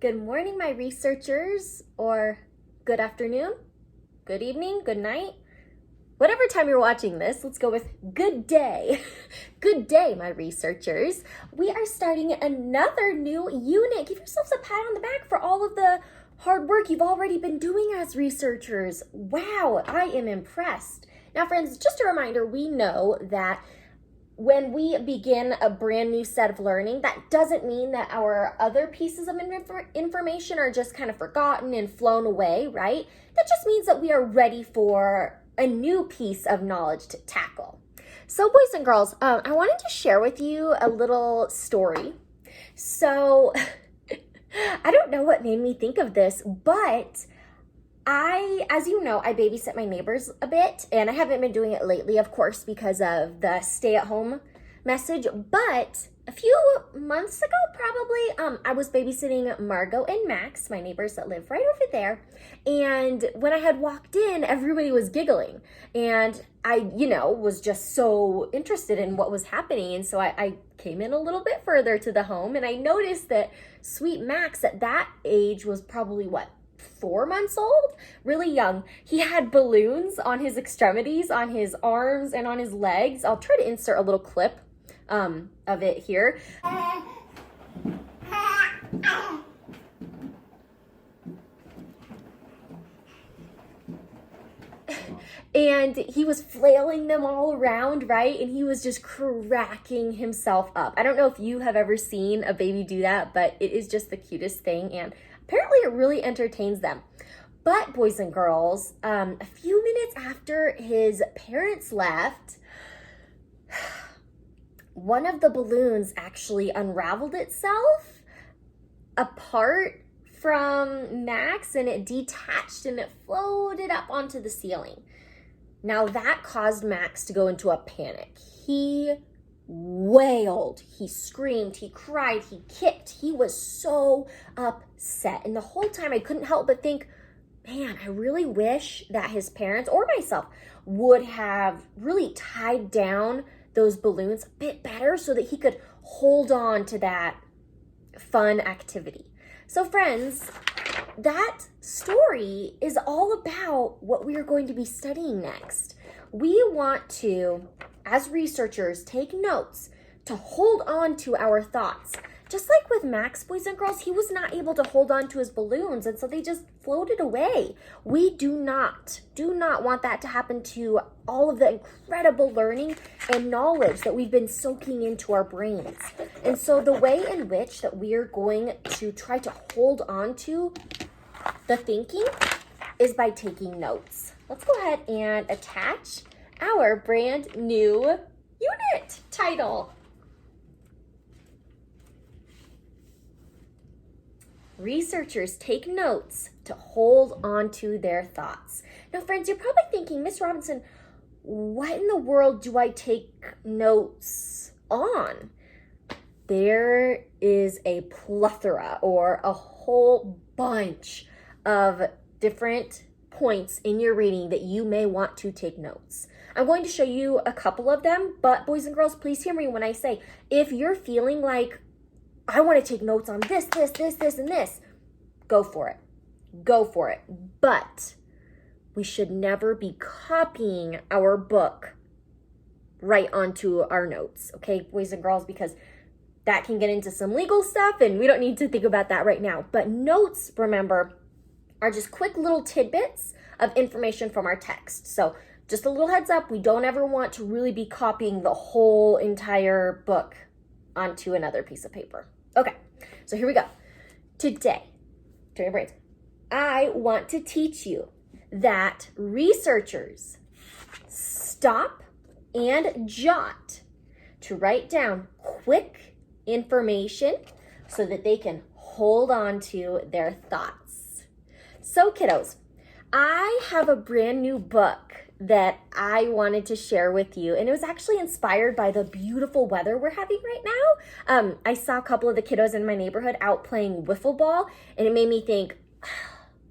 Good morning, my researchers, or good afternoon, good evening, good night. Whatever time you're watching this, let's go with good day. Good day, my researchers. We are starting another new unit. Give yourselves a pat on the back for all of the hard work you've already been doing as researchers. Wow, I am impressed. Now, friends, just a reminder, we know that when we begin a brand new set of learning, that doesn't mean that our other pieces of information are just kind of forgotten and flown away, right? That just means that we are ready for a new piece of knowledge to tackle. So boys and girls, I wanted to share with you a little story. So I don't know what made me think of this, but as you know, I babysit my neighbors a bit, and I haven't been doing it lately, of course, because of the stay-at-home message, but a few months ago, probably, I was babysitting Margot and Max, my neighbors that live right over there, and when I had walked in, everybody was giggling, and I, was just so interested in what was happening, and so I came in a little bit further to the home, and I noticed that sweet Max at that age was probably, 4 months old, really young. He had balloons on his extremities, on his arms, and on his legs. I'll try to insert a little clip of it here. And he was flailing them all around, right? And he was just cracking himself up. I don't know if you have ever seen a baby do that, but it is just the cutest thing. And apparently it really entertains them. But boys and girls, a few minutes after his parents left, one of the balloons actually unraveled itself apart from Max, and it detached and it floated up onto the ceiling. Now that caused Max to go into a panic. He wailed, he screamed, he cried, he kicked. He was so upset. And the whole time I couldn't help but think, man, I really wish that his parents or myself would have really tied down those balloons a bit better so that he could hold on to that fun activity. So friends, that story is all about what we are going to be studying next. We want to, as researchers, take notes to hold on to our thoughts. Just like with Max, boys and girls, he was not able to hold on to his balloons, and so they just floated away. We do not want that to happen to all of the incredible learning and knowledge that we've been soaking into our brains. And so the way in which that we are going to try to hold on to the thinking is by taking notes. Let's go ahead and attach our brand new unit title. Researchers take notes to hold on to their thoughts. Now, friends, you're probably thinking, Miss Robinson, what in the world do I take notes on? There is a plethora or a whole bunch of different points in your reading that you may want to take notes. I'm going to show you a couple of them, but boys and girls, please hear me when I say, if you're feeling like, I want to take notes on this, and this, go for it. Go for it. But we should never be copying our book right onto our notes, okay, boys and girls, because that can get into some legal stuff and we don't need to think about that right now. But notes, remember, are just quick little tidbits of information from our text. So just a little heads up, we don't ever want to really be copying the whole entire book onto another piece of paper. Okay, so here we go. Today, turn your brains. I want to teach you that researchers stop and jot to write down quick information so that they can hold on to their thoughts. So kiddos, I have a brand new book that I wanted to share with you, and it was actually inspired by the beautiful weather we're having right now. I saw a couple of the kiddos in my neighborhood out playing wiffle ball, and it made me think,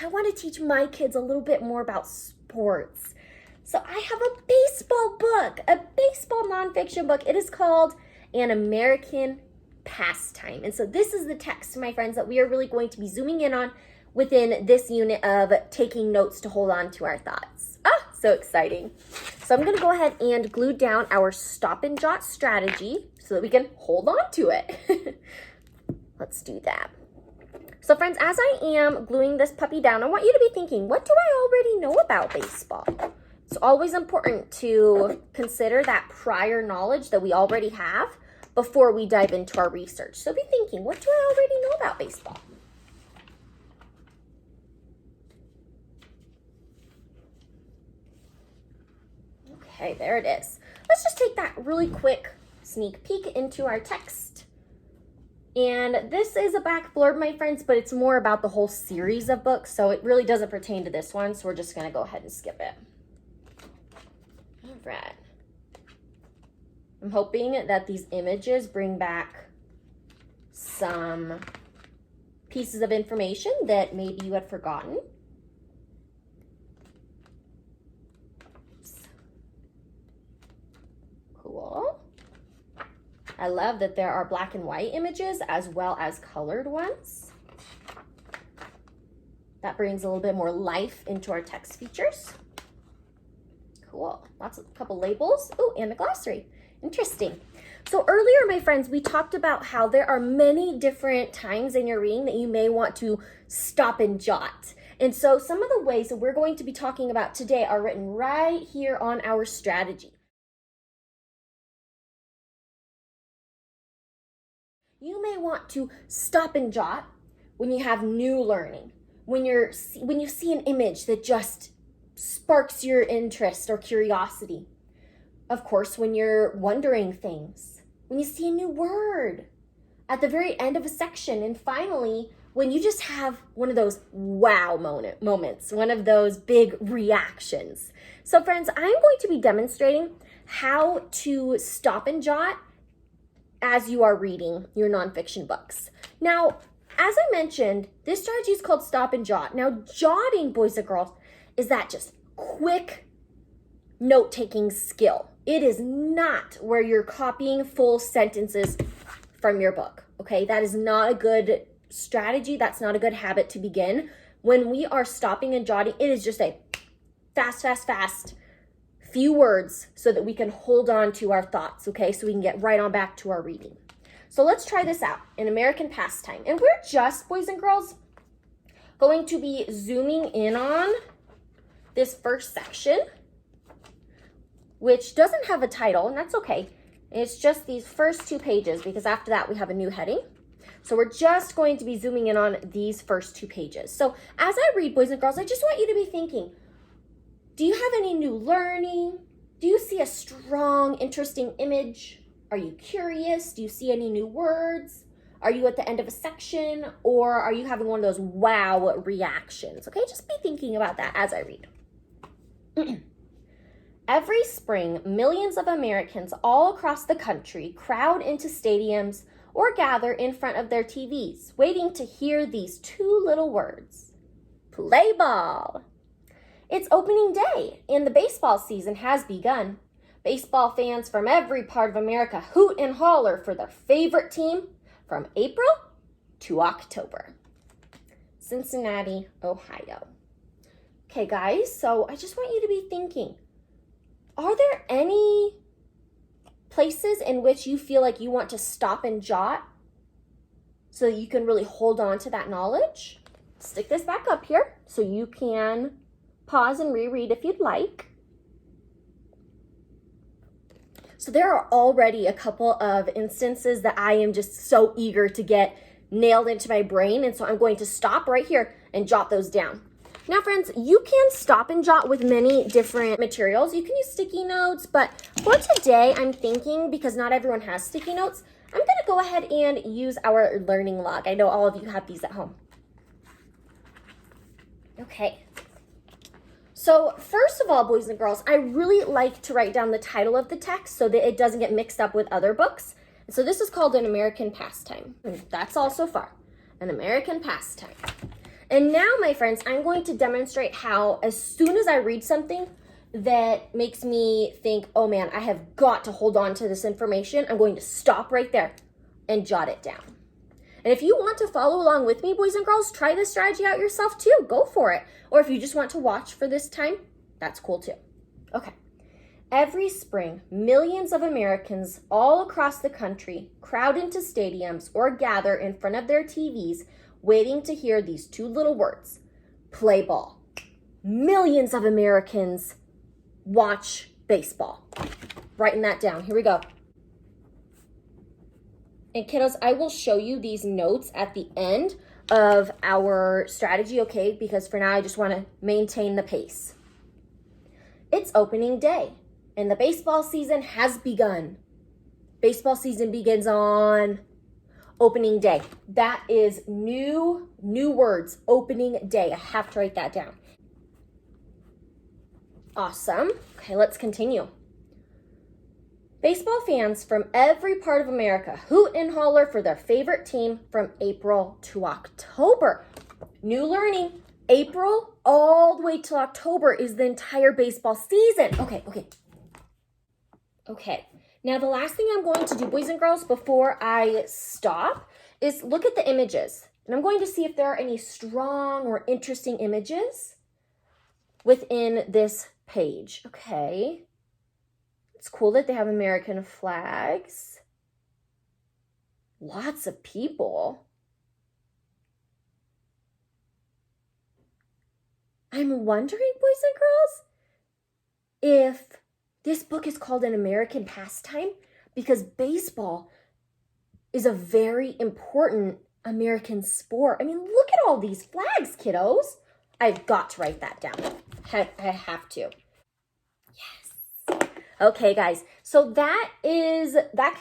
I want to teach my kids a little bit more about sports. So I have a baseball book, a baseball nonfiction book. It is called An American pastime. And so this is the text, my friends, that we are really going to be zooming in on within this unit of taking notes to hold on to our thoughts. Ah, so exciting. So I'm going to go ahead and glue down our stop and jot strategy so that we can hold on to it. Let's do that. So friends, as I am gluing this puppy down, I want you to be thinking, what do I already know about baseball? It's always important to consider that prior knowledge that we already have before we dive into our research. So be thinking, what do I already know about baseball? Okay, there it is. Let's just take that really quick sneak peek into our text. And this is a back blurb, my friends, but it's more about the whole series of books, so it really doesn't pertain to this one, so we're just going to go ahead and skip it. All right. I'm hoping that these images bring back some pieces of information that maybe you had forgotten. Cool. I love that there are black and white images as well as colored ones. That brings a little bit more life into our text features. Cool. A couple labels. Oh, and a glossary. Interesting. So earlier, my friends, we talked about how there are many different times in your reading that you may want to stop and jot. And so some of the ways that we're going to be talking about today are written right here on our strategy. You may want to stop and jot when you have new learning, when you see an image that just sparks your interest or curiosity. Of course, when you're wondering things, when you see a new word at the very end of a section, and finally, when you just have one of those wow moments, one of those big reactions. So friends, I'm going to be demonstrating how to stop and jot as you are reading your nonfiction books. Now, as I mentioned, this strategy is called stop and jot. Now, jotting, boys and girls, is that just quick note-taking skill. It is not where you're copying full sentences from your book, okay? That is not a good strategy. That's not a good habit to begin. When we are stopping and jotting, it is just a fast, few words so that we can hold on to our thoughts, okay? So we can get right on back to our reading. So let's try this out, an American pastime. And we're just, boys and girls, going to be zooming in on this first section, which doesn't have a title, and that's okay. It's just these first 2 pages, because after that we have a new heading. So we're just going to be zooming in on these first 2 pages. So as I read, boys and girls, I just want you to be thinking, do you have any new learning? Do you see a strong, interesting image? Are you curious? Do you see any new words? Are you at the end of a section? Or are you having one of those wow reactions? Okay, just be thinking about that as I read. Every spring, millions of Americans all across the country crowd into stadiums or gather in front of their TVs, waiting to hear these 2 little words: play ball. It's opening day, and the baseball season has begun. Baseball fans from every part of America hoot and holler for their favorite team from April to October. Cincinnati, Ohio. Okay, guys, so I just want you to be thinking, are there any places in which you feel like you want to stop and jot so that you can really hold on to that knowledge? Stick this back up here so you can pause and reread if you'd like. So there are already a couple of instances that I am just so eager to get nailed into my brain, and so I'm going to stop right here and jot those down. Now, friends, you can stop and jot with many different materials. You can use sticky notes, but for today, I'm thinking, because not everyone has sticky notes, I'm going to go ahead and use our learning log. I know all of you have these at home. Okay. So first of all, boys and girls, I really like to write down the title of the text so that it doesn't get mixed up with other books. So this is called An American Pastime. That's all so far. An American Pastime. And now, my friends, I'm going to demonstrate how, as soon as I read something that makes me think, oh man, I have got to hold on to this information, I'm going to stop right there. and jot it down. And if you want to follow along with me, boys and girls, try this strategy out yourself too. Go for it. Or if you just want to watch for this time, that's cool too. Okay. Every spring, millions of Americans all across the country crowd into stadiums or gather in front of their TVs waiting to hear these two little words, play ball. Millions of Americans watch baseball. Writing that down. Here we go. And kiddos, I will show you these notes at the end of our strategy, okay? Because for now, I just want to maintain the pace. It's opening day, and the baseball season has begun. Baseball season begins on opening day. That is new words, opening day. I have to write that down. Awesome. Okay, let's continue. Baseball fans from every part of America hoot and holler for their favorite team from April to October. New learning, April all the way till October is the entire baseball season. Okay. Now the last thing I'm going to do, boys and girls, before I stop is look at the images. And I'm going to see if there are any strong or interesting images within this page. Okay. It's cool that they have American flags. Lots of people. I'm wondering, boys and girls, if this book is called An American Pastime because baseball is a very important American sport. I mean, look at all these flags, kiddos. I've got to write that down. I have to. Yes. Okay, guys. So that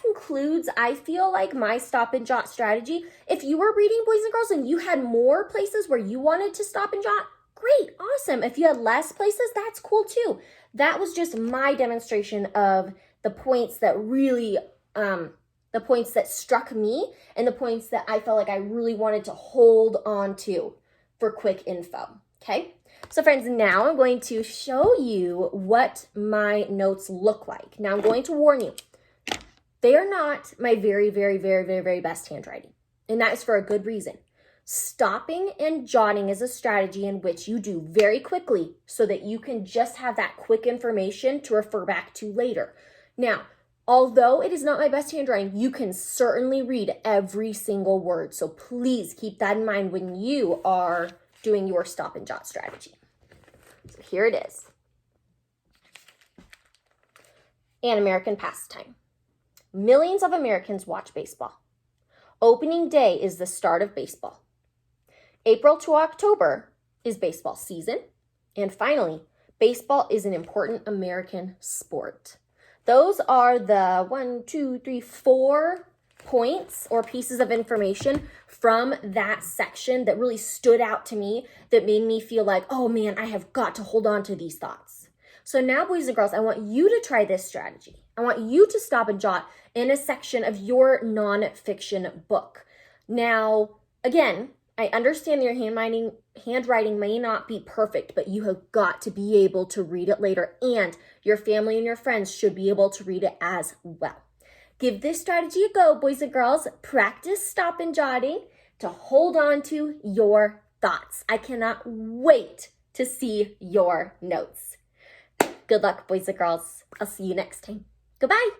concludes, I feel like, my stop and jot strategy. If you were reading, boys and girls, and you had more places where you wanted to stop and jot, great, awesome. If you had less places, that's cool too. That was just my demonstration of the points that really, the points that struck me and the points that I felt like I really wanted to hold on to for quick info, okay? So friends, now I'm going to show you what my notes look like. Now I'm going to warn you, they are not my very, very, very, very, very best handwriting. And that is for a good reason. Stopping and jotting is a strategy in which you do very quickly so that you can just have that quick information to refer back to later. Now, although it is not my best handwriting, you can certainly read every single word. So please keep that in mind when you are doing your stop and jot strategy. So here it is. An American Pastime. Millions of Americans watch baseball. Opening day is the start of baseball. April to October is baseball season. And finally, baseball is an important American sport. Those are the 4 points or pieces of information from that section that really stood out to me, that made me feel like, oh man, I have got to hold on to these thoughts. So now, boys and girls, I want you to try this strategy. I want you to stop and jot in a section of your nonfiction book. Now, again, I understand your handwriting may not be perfect, but you have got to be able to read it later, and your family and your friends should be able to read it as well. Give this strategy a go, boys and girls. Practice stop and jotting to hold on to your thoughts. I cannot wait to see your notes. Good luck, boys and girls. I'll see you next time. Goodbye.